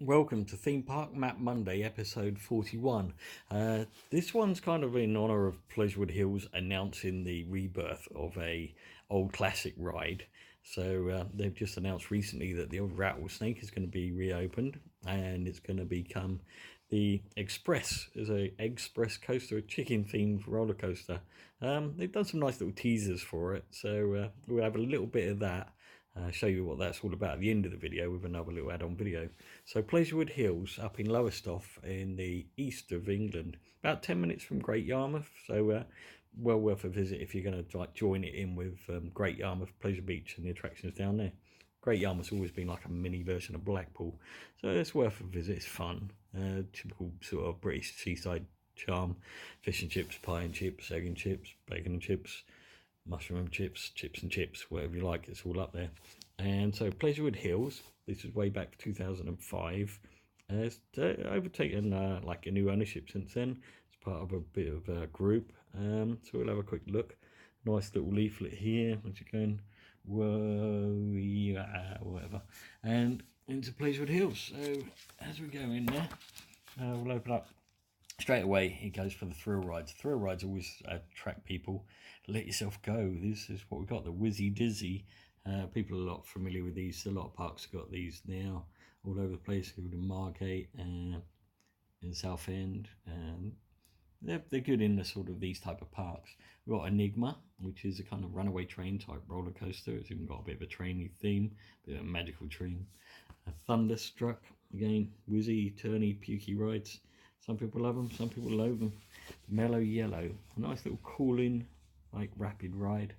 Welcome to Theme Park Map Monday, episode 41. This one's kind of in honour of Pleasurewood Hills announcing the rebirth of a old classic ride. So they've just announced recently that the old Rattlesnake is going to be reopened and it's going to become the Express as a Eggspress Coaster, a chicken themed roller coaster. They've done some nice little teasers for it, so we'll have a little bit of that. Show you what that's all about at the end of the video with another little add-on video. So Pleasurewood Hills up in Lowestoft in the east of England, about 10 minutes from Great Yarmouth, so well worth a visit if you're going to like join it in with Great Yarmouth, Pleasure Beach and the attractions down there. Great Yarmouth's always been like a mini version of Blackpool, so it's worth a visit. It's fun, typical sort of British seaside charm. Fish and chips, pie and chips, egg and chips, bacon and chips, mushroom and chips, chips and chips, whatever you like, it's all up there. And so Pleasurewood Hills, this is way back to 2005, has overtaken like a new ownership since then. It's part of a bit of a group, so we'll have a quick look. Nice little leaflet here, which is going, whoa, yeah, whatever, and into Pleasurewood Hills. So as we go in there, we'll open up. Straight away, it goes for the thrill rides. Thrill rides always attract people. Let yourself go. This is what we've got, the Wizzy Dizzy. People are a lot familiar with these. A lot of parks have got these now all over the place. We've got Margate in Southend. They're good in the sort of these type of parks. We've got Enigma, which is a kind of runaway train type roller coaster. It's even got a bit of a trainy theme, a bit of a magical dream. Thunderstruck, again, wizzy, turny, pukey rides. Some people love them, some people loathe them. Mellow Yellow, a nice little cooling, like rapid ride.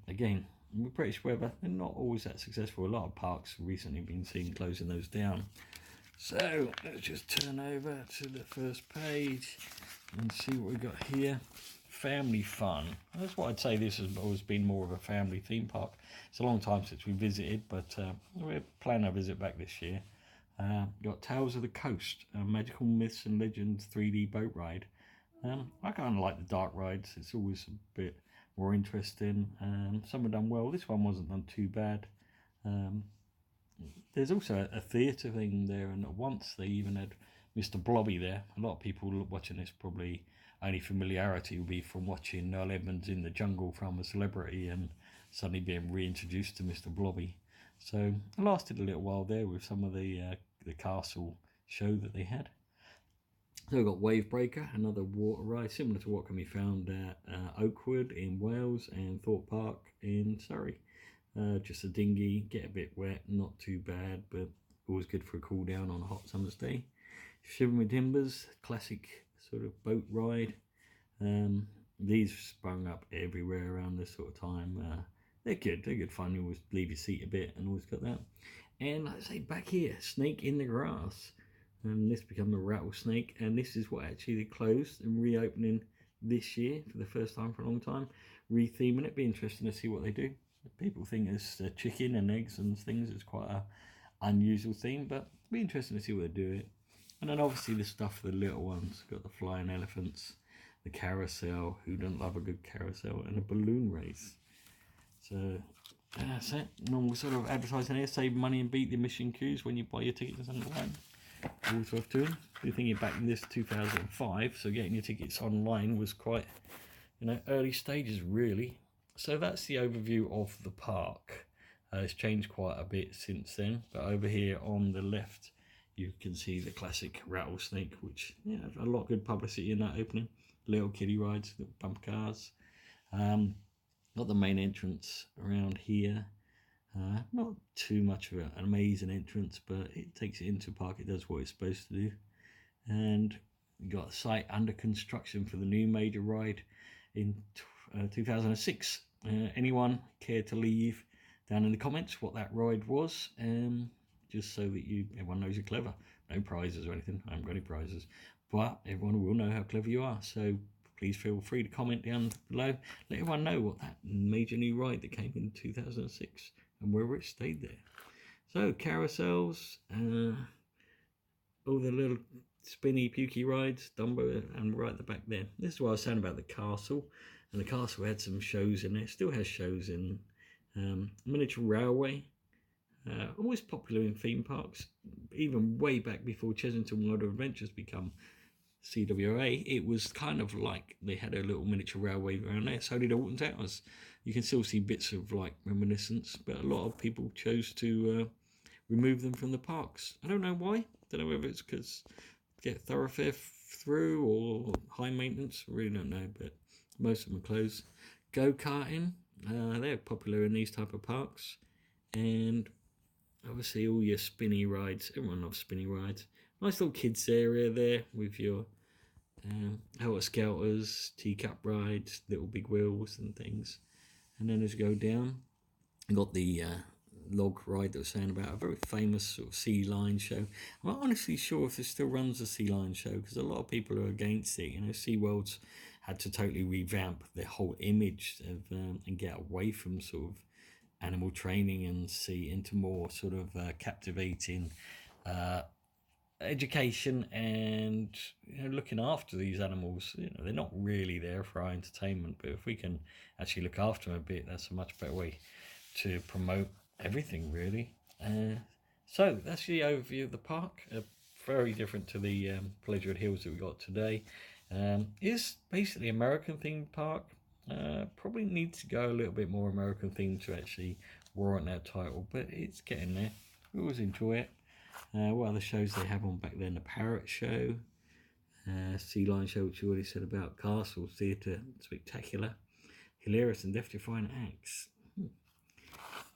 Again, with British weather, they're not always that successful. A lot of parks have recently been seen closing those down. So let's just turn over to the first page and see what we've got here. Family fun. That's what I'd say. This has always been more of a family theme park. It's a long time since we visited, but we're planning a visit back this year. Got Tales of the Coast, Magical Myths and Legends 3D boat ride. I kind of like the dark rides. It's always a bit more interesting. Some are done well. This one wasn't done too bad. There's also a theatre thing there, and once they even had Mr. Blobby there. A lot of people watching this probably only familiarity will be from watching Noel Edmonds in the Jungle from a celebrity and suddenly being reintroduced to Mr. Blobby. So it lasted a little while there with some of the castle show that they had. So we've got Wave Breaker, another water ride similar to what can be found at Oakwood in Wales and Thorpe Park in Surrey. Just a dinghy, get a bit wet, not too bad, but always good for a cool down on a hot summer's day. Shivering Timbers, classic sort of boat ride. These sprung up everywhere around this sort of time. They're good fun. You always leave your seat a bit and always got that. And like I say, back here, Snake in the Grass. And this became the Rattlesnake, and this is what actually they closed and reopening this year for the first time for a long time. Retheming it, be interesting to see what they do. People think it's chicken and eggs and things. It's quite a unusual theme, but be interesting to see what they do it. And then obviously the stuff for the little ones. Got the flying elephants, the carousel. Who doesn't love a good carousel? And a balloon race. So that's it. Normal sort of advertising here. Save money and beat the admission queues when you buy your tickets online. Always worth doing. You're thinking back in this 2005, so getting your tickets online was quite, early stages really. So that's the overview of the park. It's changed quite a bit since then, but over here on the left you can see the classic Rattlesnake, which a lot of good publicity in that opening. Little kiddie rides, little bumper cars. Got the main entrance around here. Not too much of an amazing entrance, but it takes it into park. It does what it's supposed to do. And we got a site under construction for the new major ride in 2006. Anyone care to leave down in the comments what that ride was? Just so that everyone knows you're clever. No prizes or anything. I haven't got any prizes, but everyone will know how clever you are. So please feel free to comment down below. Let everyone know what that major new ride that came in 2006 and whether it stayed there. So carousels, all the little spinny pukey rides, Dumbo, and right at the back there. This is what I was saying about the castle. And the castle had some shows in there. Still has shows in. Miniature railway. Always popular in theme parks. even way back before Chesington World of Adventures become CWA, it was kind of like they had a little miniature railway around there. So did Alton Towers. You can still see bits of like reminiscence, but a lot of people chose to remove them from the parks. I don't know why. Don't know whether it's because get thoroughfare through or high maintenance. I really don't know, but most of them are closed. Go-karting, they're popular in these type of parks, and obviously all your spinny rides. Everyone loves spinny rides. Nice little kids area there with your Helter Skelters, teacup rides, little big wheels and things. And then as you go down, you got the log ride that was saying about, a very famous sort of sea lion show. I'm not honestly sure if it still runs a sea lion show, because a lot of people are against it. You know, SeaWorld's had to totally revamp their whole image of and get away from sort of animal training and see into more sort of captivating education and, you know, looking after these animals. You know, they're not really there for our entertainment, but if we can actually look after them a bit, that's a much better way to promote everything, really. So that's the overview of the park. Very different to the Pleasurewood Hills that we got today. Is basically American themed park. Probably needs to go a little bit more American themed to actually warrant that title, but it's getting there. We always enjoy it. What other shows they have on back then? The Parrot Show, Sea Lion Show, which you already said about, Castle Theatre, Spectacular, Hilarious and Death-Defying Acts.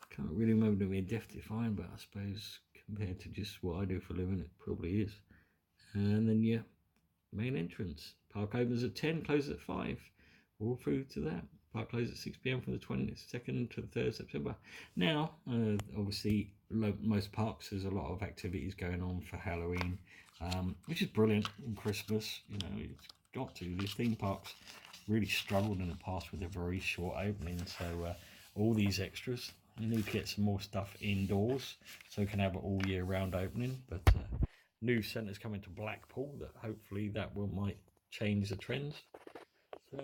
Can't really remember them being death-defying, but I suppose compared to just what I do for a living, it probably is. And then yeah, main entrance. Park opens at 10, closes at 5. All through to that. Park closes at 6 p.m. from the 22nd to the 3rd of September. Now, obviously, most parks, there's a lot of activities going on for Halloween, which is brilliant. And Christmas, you know, it's got to. These theme parks really struggled in the past with a very short opening. So all these extras, you need to get some more stuff indoors so we can have an all year round opening. But new centres coming to Blackpool, that hopefully that might change the trends. So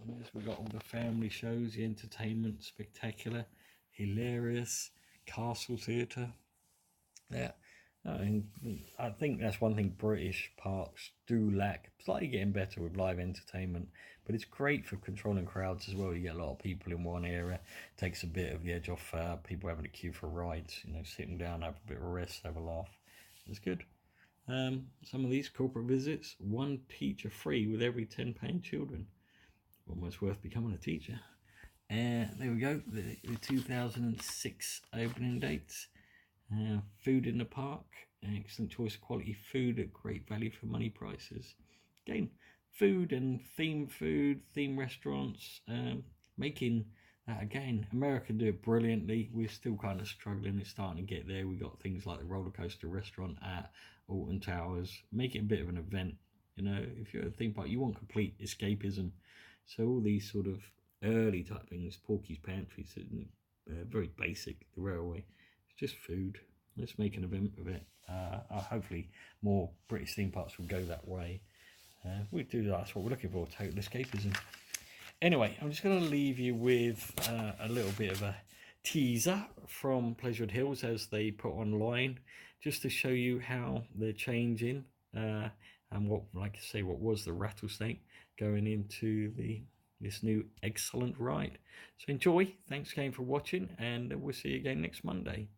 yes, we've got all the family shows, the entertainment, Spectacular, Hilarious, Castle Theatre. Yeah, I think that's one thing British parks do lack. Slightly getting better with live entertainment, but it's great for controlling crowds as well. You get a lot of people in one area, takes a bit of the edge off people having to queue for rides. You know, sitting down, have a bit of a rest, have a laugh. It's good. Some of these corporate visits, one teacher free with every 10 paying children. Almost worth becoming a teacher. There we go, the 2006 opening dates. Food in the park, excellent choice of quality food at great value for money prices. Again, food and theme restaurants, making that again. America do it brilliantly. We're still kind of struggling. It's starting to get there. We got things like the Rollercoaster restaurant at Alton Towers. Make it a bit of an event. You know, if you're at a theme park, you want complete escapism. So all these sort of early type things, Porky's Pantry, very basic, the railway, it's just food. Let's make an event of it. Hopefully more British theme parks will go that way. We do, that's what we're looking for, total escapism. Anyway, I'm just going to leave you with a little bit of a teaser from Pleasurewood Hills as they put online, just to show you how they're changing and what, like I say, what was the Rattlesnake going into this new excellent ride. So enjoy. Thanks again for watching, and we'll see you again next Monday.